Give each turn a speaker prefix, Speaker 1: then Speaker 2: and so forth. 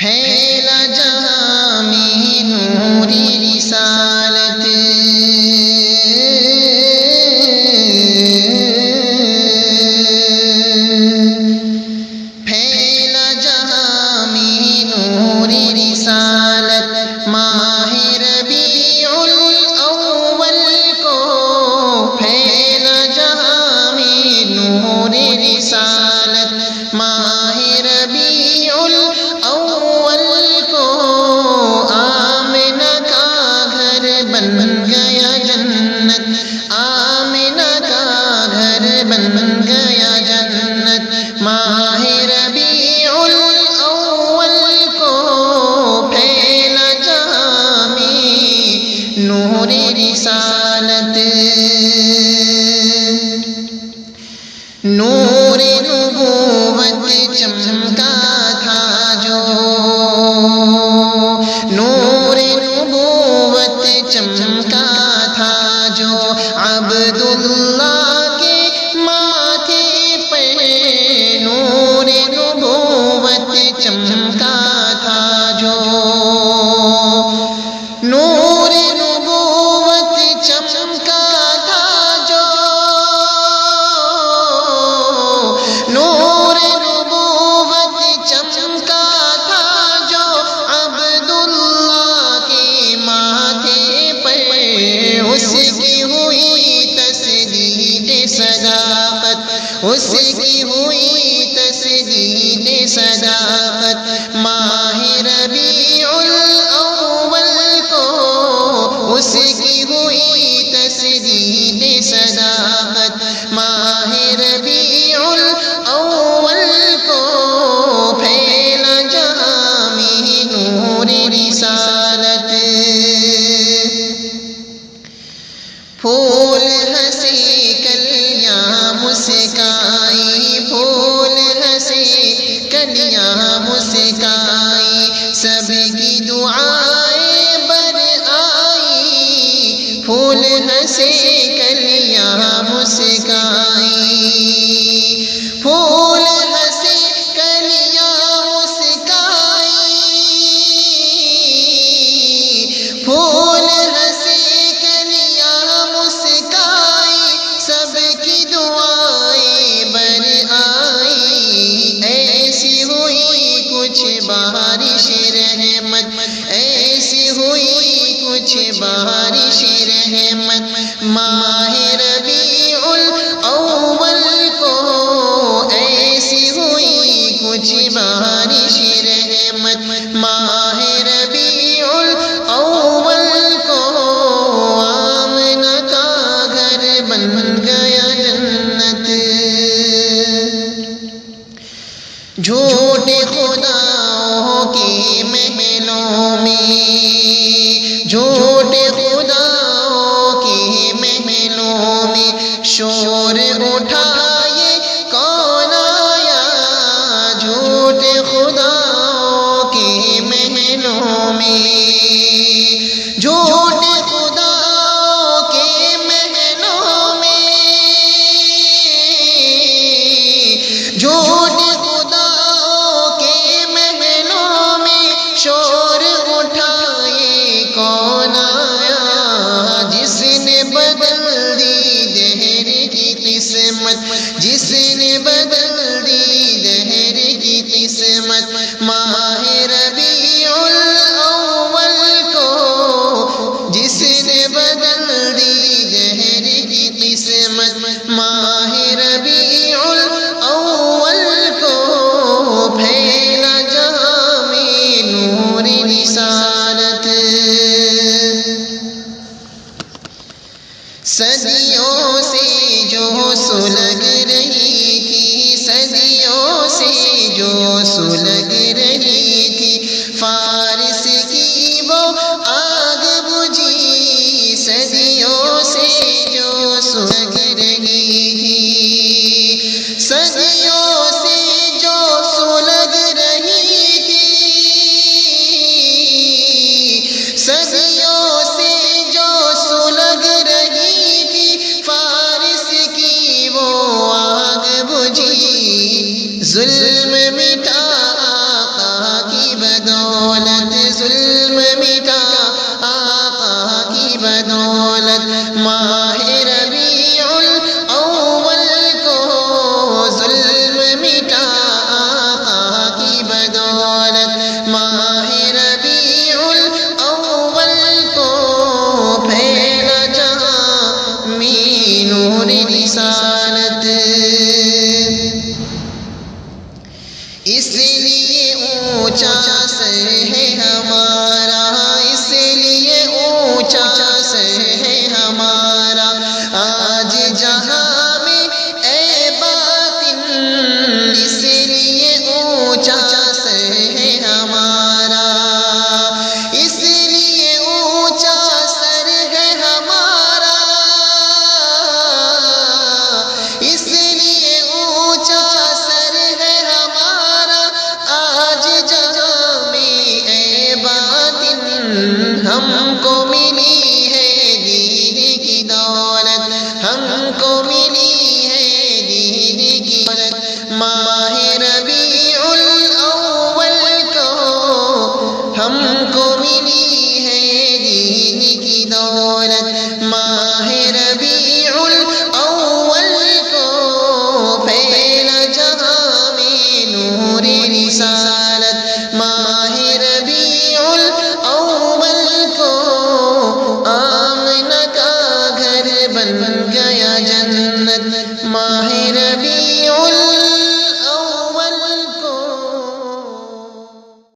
Speaker 1: پھیلا جہاں میں نور رسالت، پھیلا جہاں میں نور رسالت، ماہ ربیع الاول کو پھیلا جہاں میں نور رسالت، ماہ ربیع الاول کو آمنہ کا گھر بن گیا جنت، آمنہ کا گھر بن گیا جنت، ماہ ربیع الاول کو پھیلا جہاں میں نور رسالت، نور نبوت چمکا تھا جو، نور نبوت چمکا تھا جو عبداللہ کے ماتھے پہ، نور نبوت چمکا تھا جو، نور نبوت چمکا تھا جو، نور نبوت چمکا تھا جو عبداللہ کے ماتھے پر، اس کی ہوئی تسدید صداقت، اس کی ہوئی تسدید صداقت، ماہ ربیع الاول کو اس کی ہوئی تسدید صداقت، ماہ ربیع الاول کو پھیلا جہاں میں نور رسالت، پھول ہنسے کلیاں مسکائی، پھول ہنسے کلیاں مسکائی، سب کی دعائیں بر آئی، پھول ہنسے کلیاں مسکائی، پھول ہنسے کلیاں مسکائی، پھول ہنسے کلیاں مسکائی، سب کی دعائیں بر آئی، ایسی ہوئی کچھ بارش رحمت، ایسی ہوئی کچھ بارش رحمت، ماہ ربیع الاول کو ایسی ہوئی کچھ بارش رحمت، ماہ ربیع الاول کو آمنہ کا گھر بن گیا جنت، جھوٹے خداؤں کے محلوں میں، جھوٹے خداؤں کے محلوں میں شور اٹھائے کون آیا، جھوٹے خداؤں کے محلوں میں، جھوٹے خداؤں کے محلوں میں، جھوٹے خداؤں کے محلوں میں شور اٹھائے کون آیا، جس نے بدل دی دہر کی قسمت، جس نے بدل دی دہر کی قسمت، ماہ ربیع الاول کو جس نے بدل دی دہر کی قسمت، ماہ ربیع الاول کو پھیلا جہاں میں نور رسالت، صدیوں سے جو سلگ رہی تھی، صدیوں سے جو سلگ رہی تھی، فارس کی وہ آگ بجھی، صدیوں سے جو سلگ رہی تھی، صدیوں سے جو سلگ رہی تھی، صدیوں سے جو سلگ رہی تھی، فارس کی وہ آگ بجھی، ظلم مٹا آقا کی بدولت ظلم مٹا آقا کی بدولت ماہ ربیع الاول کو ظلم مٹا آقا کی بدولت ماہ ربیع الاول کو پھیلا جہاں میں نور رسالت اس لیے اونچا سر ہے ہمارا اس لیے اونچا سر ہے ہمارا آج جہاں میں اے باطن اس لیے اونچا سر ہے ہمارا اس لیے اونچا سر ہے ہمارا اس لیے اونچا سر ہے ہمارا آج جہاں میں اے باطن ہم کو ملی ہے دین کی دولت ہم کو ملی ہے دین کی دولت ماہ ربیع الاول کو ہم کو ملی ہے دین کی دولت ماہ ربیع